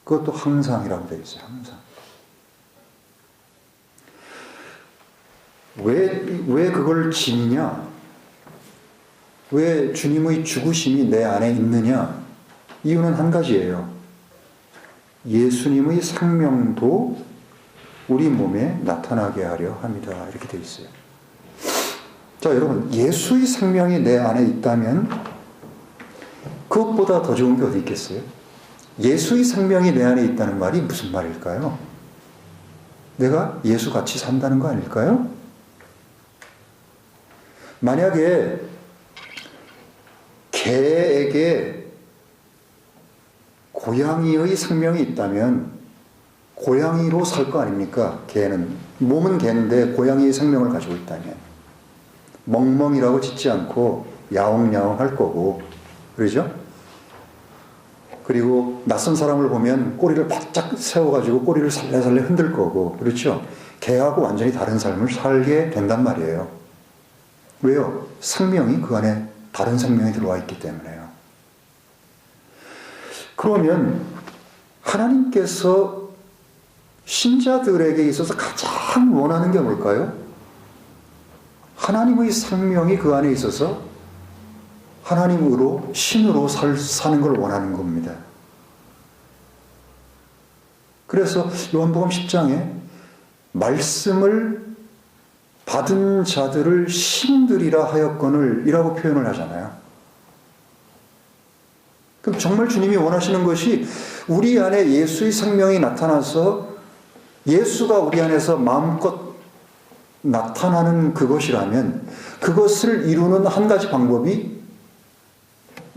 그것도 항상이라고 되어 있어요. 항상. 왜 그걸 지니냐? 왜 주님의 죽으심이 내 안에 있느냐? 이유는 한 가지예요. 예수님의 생명도 우리 몸에 나타나게 하려 합니다. 이렇게 되어 있어요. 자, 여러분, 예수의 생명이 내 안에 있다면 그것보다 더 좋은 게 어디 있겠어요? 예수의 생명이 내 안에 있다는 말이 무슨 말일까요? 내가 예수같이 산다는 거 아닐까요? 만약에 개에게 고양이의 생명이 있다면 고양이로 살 거 아닙니까? 개는. 몸은 개인데 고양이의 생명을 가지고 있다면. 멍멍이라고 짖지 않고 야옹야옹 할 거고, 그러죠? 그리고 낯선 사람을 보면 꼬리를 바짝 세워가지고 꼬리를 살래살래 흔들 거고, 그렇죠? 개하고 완전히 다른 삶을 살게 된단 말이에요. 왜요? 생명이 그 안에 다른 생명이 들어와 있기 때문에요. 그러면 하나님께서 신자들에게 있어서 가장 원하는 게 뭘까요? 하나님의 생명이 그 안에 있어서 하나님으로, 신으로 사는 걸 원하는 겁니다. 그래서 요한복음 10장에 말씀을 받은 자들을 신들이라 하였거늘 이라고 표현을 하잖아요. 그럼 정말 주님이 원하시는 것이 우리 안에 예수의 생명이 나타나서 예수가 우리 안에서 마음껏 나타나는 그것이라면 그것을 이루는 한 가지 방법이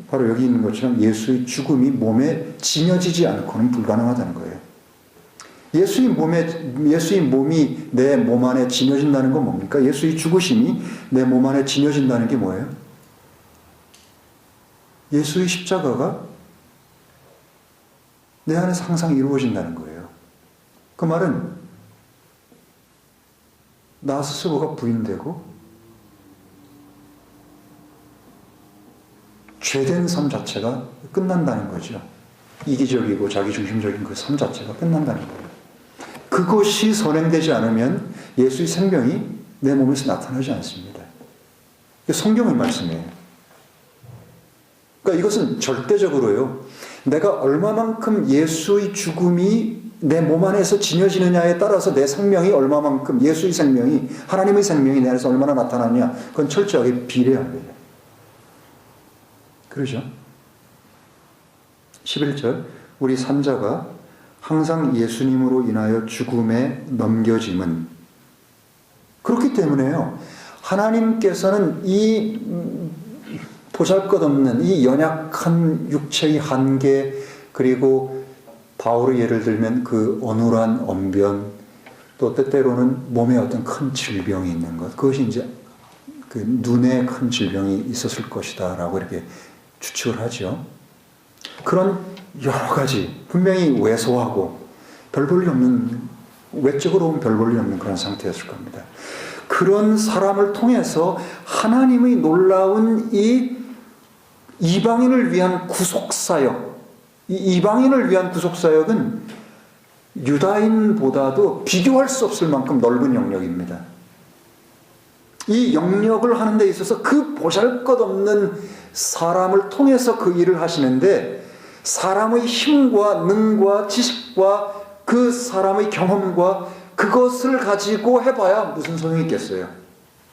바로 여기 있는 것처럼 예수의 죽음이 몸에 지녀지지 않고는 불가능하다는 거예요. 예수의 몸이 내 몸 안에 지녀진다는 건 뭡니까? 예수의 죽으심이 내 몸 안에 지녀진다는 게 뭐예요? 예수의 십자가가 내 안에서 항상 이루어진다는 거예요. 그 말은 나 스스로가 부인되고 죄된 삶 자체가 끝난다는 거죠. 이기적이고 자기중심적인 그 삶 자체가 끝난다는 거예요. 그것이 선행되지 않으면 예수의 생명이 내 몸에서 나타나지 않습니다. 이게 성경의 말씀이에요. 그러니까 이것은 절대적으로요. 내가 얼마만큼 예수의 죽음이 내 몸 안에서 지녀지느냐에 따라서 내 생명이 얼마만큼 예수의 생명이 하나님의 생명이 내 안에서 얼마나 나타나느냐 그건 철저하게 비례합니다. 그러죠? 11절 우리 산자가 항상 예수님으로 인하여 죽음에 넘겨짐은 그렇기 때문에요. 하나님께서는 이 보잘것없는 이 연약한 육체의 한계 그리고 바울의 예를 들면 그 어눌한 언변 또 때때로는 몸에 어떤 큰 질병이 있는 것 그것이 이제 그 눈에 큰 질병이 있었을 것이다 라고 이렇게 추측을 하죠. 그런 여러 가지 분명히 왜소하고 별 볼 일 없는 외적으로 보면 별 볼 일 없는 그런 상태였을 겁니다. 그런 사람을 통해서 하나님의 놀라운 이 이방인을 위한 구속사역 이 이방인을 위한 구속사역은 유다인보다도 비교할 수 없을 만큼 넓은 영역입니다. 이 영역을 하는 데 있어서 그 보잘것없는 사람을 통해서 그 일을 하시는데 사람의 힘과 능과 지식과 그 사람의 경험과 그것을 가지고 해봐야 무슨 소용이 있겠어요.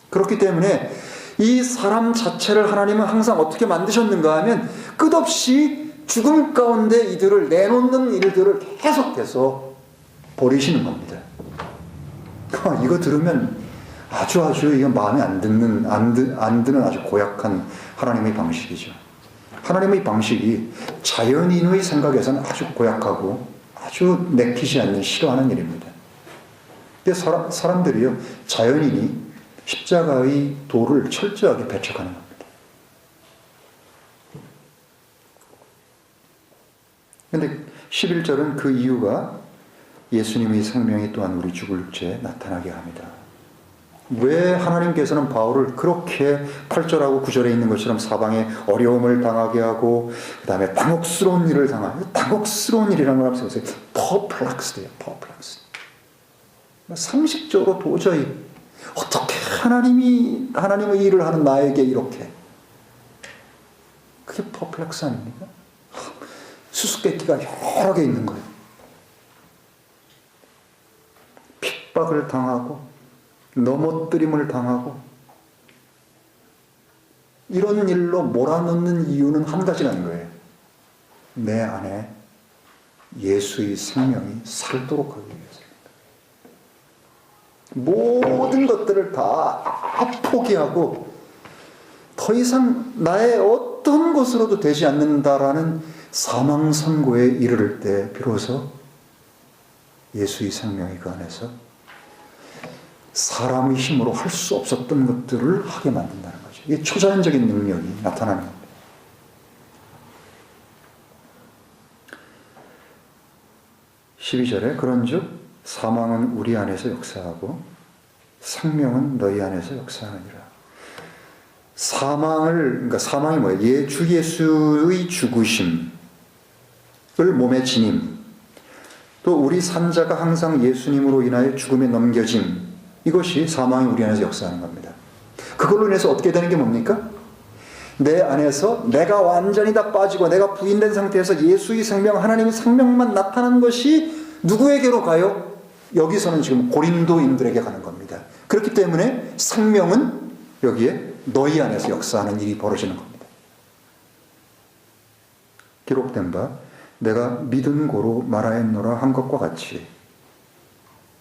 그렇기 때문에 이 사람 자체를 하나님은 항상 어떻게 만드셨는가 하면 끝없이 죽음 가운데 이들을 내놓는 일들을 계속해서 벌이시는 겁니다. 이거 들으면 아주 이거 마음에 안 드는 아주 고약한 하나님의 방식이죠. 하나님의 방식이 자연인의 생각에서는 아주 고약하고 아주 내키지 않는 싫어하는 일입니다. 근데 사람들이요 자연인이 십자가의 도를 철저하게 배척하는 겁니다. 그런데 11절은 그 이유가 예수님의 생명이 또한 우리 죽을 육체에 나타나게 합니다. 왜 하나님께서는 바울을 그렇게 8절하고 9절에 있는 것처럼 사방에 어려움을 당하게 하고 그 다음에 당혹스러운 일을 당하고, 당혹스러운 일이라는 걸 한번 보세요. perplexed예요. perplexed. 상식적으로 도저히 어떻게 하나님의 일을 하는 나에게 이렇게, 그게 perplex 아닙니까? 수수께끼가 여러 개 있는 거예요. 핍박을 당하고 넘어뜨림을 당하고 이런 일로 몰아넣는 이유는 한 가지라는 거예요. 내 안에 예수의 생명이 살도록 하기 위해서입니다. 모든 것들을 다 포기하고 더 이상 나의 어떤 것으로도 되지 않는다라는 사망 선고에 이르를 때 비로소 예수의 생명이 그 안에서 사람의 힘으로 할 수 없었던 것들을 하게 만든다는 거죠. 이게 초자연적인 능력이 나타나는 겁니다. (12절에) 그런즉 사망은 우리 안에서 역사하고 생명은 너희 안에서 역사하느니라. 그러니까 사망이 뭐예요? 주 예수의 죽으심을 몸에 지님, 또 우리 산자가 항상 예수님으로 인하여 죽음에 넘겨짐, 이것이 사망이 우리 안에서 역사하는 겁니다. 그걸로 인해서 어떻게 되는 게 뭡니까? 내 안에서 내가 완전히 다 빠지고 내가 부인된 상태에서 예수의 생명, 하나님의 생명만 나타난 것이 누구에게로 가요? 여기서는 지금 고린도인들에게 가는 겁니다. 그렇기 때문에 생명은 여기에 너희 안에서 역사하는 일이 벌어지는 겁니다. 기록된 바 내가 믿은 고로 말하였노라 한 것과 같이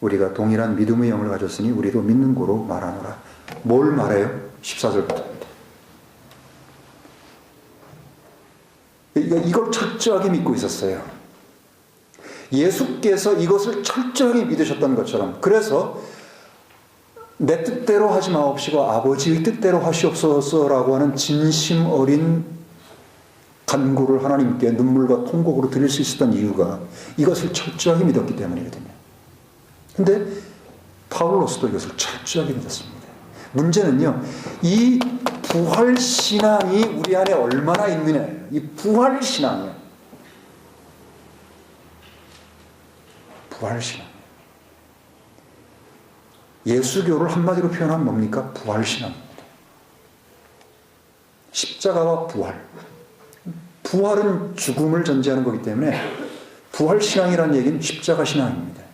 우리가 동일한 믿음의 영을 가졌으니 우리도 믿는 고로 말하노라. 뭘 말해요? 14절부터입니다. 이걸 철저하게 믿고 있었어요. 예수께서 이것을 철저하게 믿으셨던 것처럼, 그래서 내 뜻대로 하지 마옵시고 아버지의 뜻대로 하시옵소서라고 하는 진심 어린 간구를 하나님께 눈물과 통곡으로 드릴 수 있었던 이유가 이것을 철저하게 믿었기 때문이거든요. 근데 파울로스도 이것을 철저하게 믿었습니다. 문제는요, 이 부활신앙이 우리 안에 얼마나 있느냐예요. 이 부활신앙이요. 부활신앙. 예수교를 한마디로 표현하면 뭡니까? 부활신앙입니다. 십자가와 부활. 부활은 죽음을 전제하는 거기 때문에 부활신앙이라는 얘기는 십자가 신앙입니다.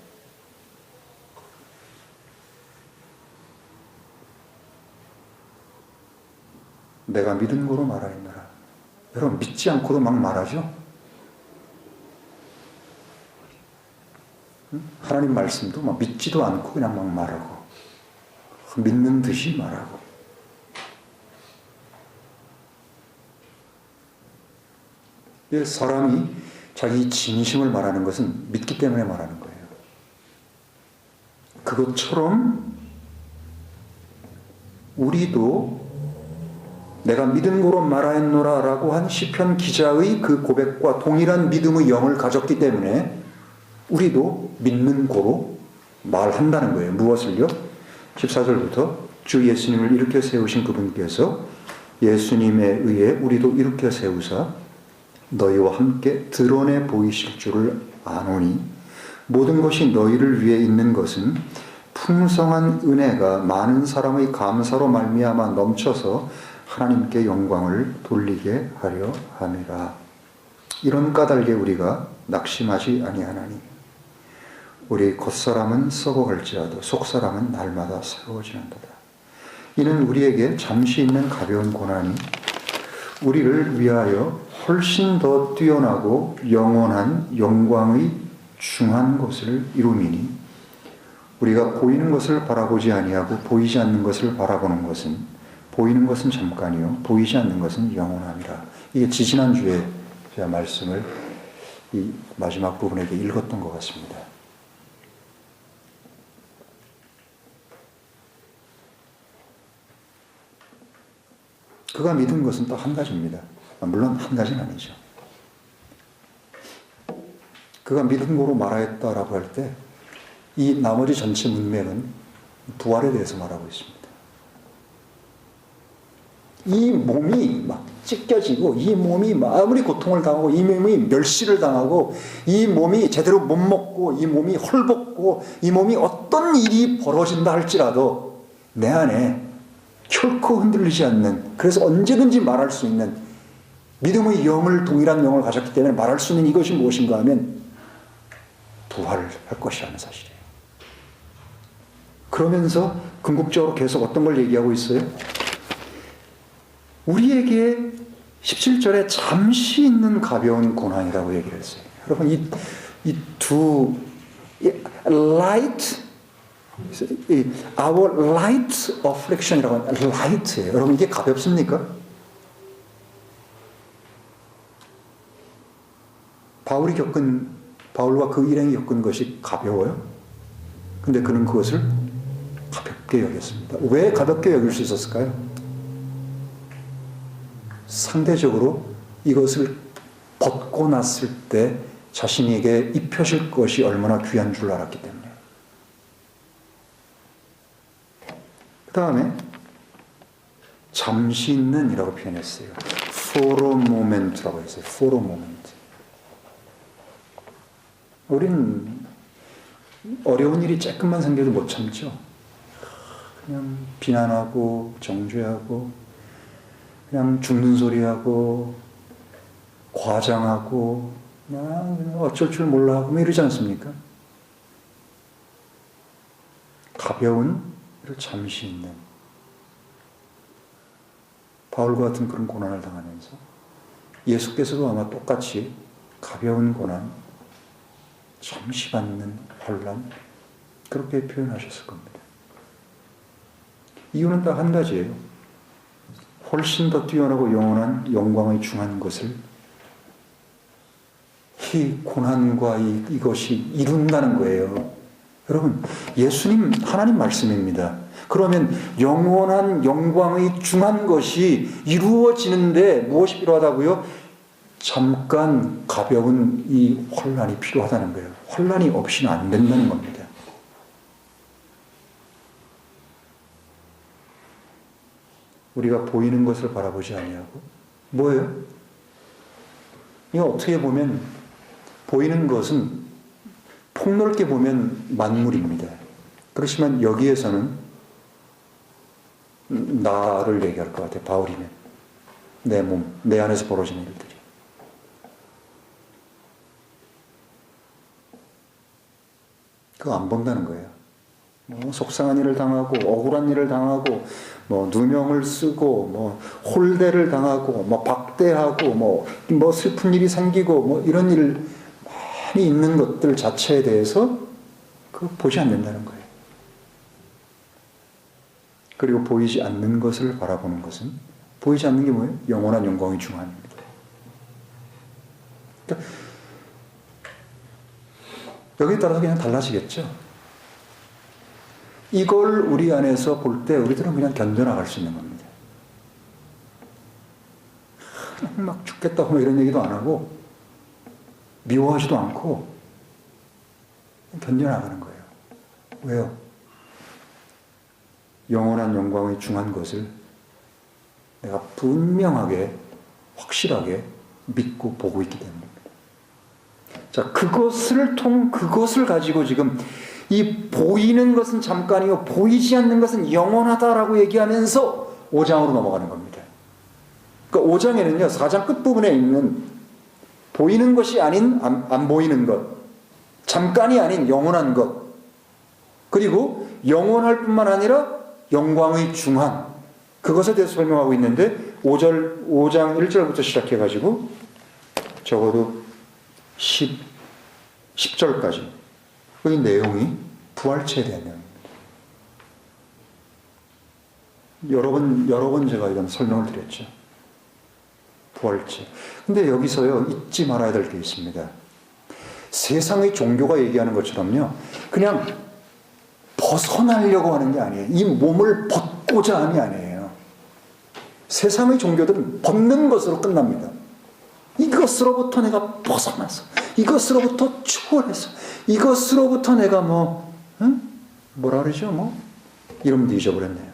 내가 믿은 거로 말하였노라. 여러분, 믿지 않고도 막 말하죠? 하나님 말씀도 막 믿지도 않고 그냥 막 말하고, 믿는 듯이 말하고. 사람이 자기 진심을 말하는 것은 믿기 때문에 말하는 거예요. 그것처럼 우리도 내가 믿은 고로 말하였노라 라고 한 시편 기자의 그 고백과 동일한 믿음의 영을 가졌기 때문에 우리도 믿는 고로 말한다는 거예요. 무엇을요? 14절부터 주 예수님을 일으켜 세우신 그분께서 예수님에 의해 우리도 일으켜 세우사 너희와 함께 드러내 보이실 줄을 아노니 모든 것이 너희를 위해 있는 것은 풍성한 은혜가 많은 사람의 감사로 말미암아 넘쳐서 하나님께 영광을 돌리게 하려 함이라. 이런 까닭에 우리가 낙심하지 아니하나니 우리 겉사람은 썩어갈지라도 속사람은 날마다 새로워지는도다. 이는 우리에게 잠시 있는 가벼운 고난이 우리를 위하여 훨씬 더 뛰어나고 영원한 영광의 중한 것을 이루미니 우리가 보이는 것을 바라보지 아니하고 보이지 않는 것을 바라보는 것은 보이는 것은 잠깐이요 보이지 않는 것은 영원함이라. 이게 지지난주에 제가 말씀을 이 마지막 부분에게 읽었던 것 같습니다. 그가 믿은 것은 딱 한 가지입니다. 물론 한 가지는 아니죠. 그가 믿은 거로 말하였다라고 할 때 이 나머지 전체 문맥은 부활에 대해서 말하고 있습니다. 이 몸이 막 찢겨지고, 이 몸이 아무리 고통을 당하고, 이 몸이 멸시를 당하고, 이 몸이 제대로 못 먹고, 이 몸이 헐벗고, 이 몸이 어떤 일이 벌어진다 할지라도 내 안에 결코 흔들리지 않는, 그래서 언제든지 말할 수 있는 믿음의 영을, 동일한 영을 가졌기 때문에 말할 수 있는 이것이 무엇인가 하면 부활을 할 것이라는 사실이에요. 그러면서 궁극적으로 계속 어떤 걸 얘기하고 있어요? 우리에게 17절에 잠시 있는 가벼운 고난이라고 얘기를 했어요. 여러분, 이 두, light, our light affliction이라고 하는 light예요. 여러분, 이게 가볍습니까? 바울과 그 일행이 겪은 것이 가벼워요? 근데 그는 그것을 가볍게 여겼습니다. 왜 가볍게 여길 수 있었을까요? 상대적으로 이것을 벗고 났을 때 자신에게 입혀질 것이 얼마나 귀한 줄 알았기 때문에. 그 다음에 잠시 있는 이라고 표현했어요. For a moment라고 했어요. For a moment. 우린 어려운 일이 조금만 생겨도 못 참죠. 그냥 비난하고 정죄하고 그냥 죽는 소리하고 과장하고 그냥 어쩔 줄 몰라 하고 이러지 않습니까? 가벼운 일을 잠시 있는 바울과 같은 그런 고난을 당하면서 예수께서도 아마 똑같이 가벼운 고난, 잠시 받는 환난 그렇게 표현하셨을 겁니다. 이유는 딱 한 가지예요. 훨씬 더 뛰어나고 영원한 영광의 중한 것을 이 고난과 이것이 이룬다는 거예요. 여러분, 예수님 하나님 말씀입니다. 그러면 영원한 영광의 중한 것이 이루어지는데 무엇이 필요하다고요? 잠깐 가벼운 이 환난이 필요하다는 거예요. 환난이 없이는 안 된다는 겁니다. 우리가 보이는 것을 바라보지 아니하고 뭐예요? 이거 어떻게 보면 보이는 것은 폭넓게 보면 만물입니다. 그렇지만 여기에서는 나를 얘기할 것 같아요. 바울이면 내 몸, 내 안에서 벌어지는 일들이. 그거 안 본다는 거예요. 속상한 일을 당하고 억울한 일을 당하고 누명을 쓰고 홀대를 당하고 박대하고 슬픈 일이 생기고 이런 일 많이 있는 것들 자체에 대해서 그거 보지 않는다는 거예요. 그리고 보이지 않는 것을 바라보는 것은 보이지 않는 게 뭐예요? 영원한 영광의 중함입니다. 그러니까 여기에 따라서 그냥 달라지겠죠. 이걸 우리 안에서 볼 때 우리들은 그냥 견뎌나갈 수 있는 겁니다. 막 죽겠다고 이런 얘기도 안 하고 미워하지도 않고 견뎌나가는 거예요. 왜요? 영원한 영광의 중한 것을 내가 분명하게 확실하게 믿고 보고 있기 때문입니다. 자, 그것을 가지고 지금 이 보이는 것은 잠깐이요 보이지 않는 것은 영원하다라고 얘기하면서 5장으로 넘어가는 겁니다. 그러니까 5장에는요 4장 끝부분에 있는 보이는 것이 아닌 안 보이는 것, 잠깐이 아닌 영원한 것, 그리고 영원할 뿐만 아니라 영광의 중한, 그것에 대해서 설명하고 있는데 5장 1절부터 시작해가지고 적어도 10절까지 그 내용이 부활체에 대한 내용입니다. 여러 번 제가 이런 설명을 드렸죠. 부활체. 근데 여기서요 잊지 말아야 될 게 있습니다. 세상의 종교가 얘기하는 것처럼요 그냥 벗어나려고 하는 게 아니에요. 이 몸을 벗고자 함이 아니에요. 세상의 종교들은 벗는 것으로 끝납니다. 이것으로부터 내가 벗어나서, 이것으로부터 초월해서, 이것으로부터 내가 뭐라 그러죠? 이름도 잊어버렸네요.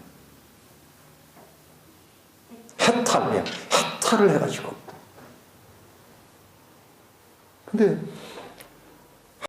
해탈을 해가지고. 근데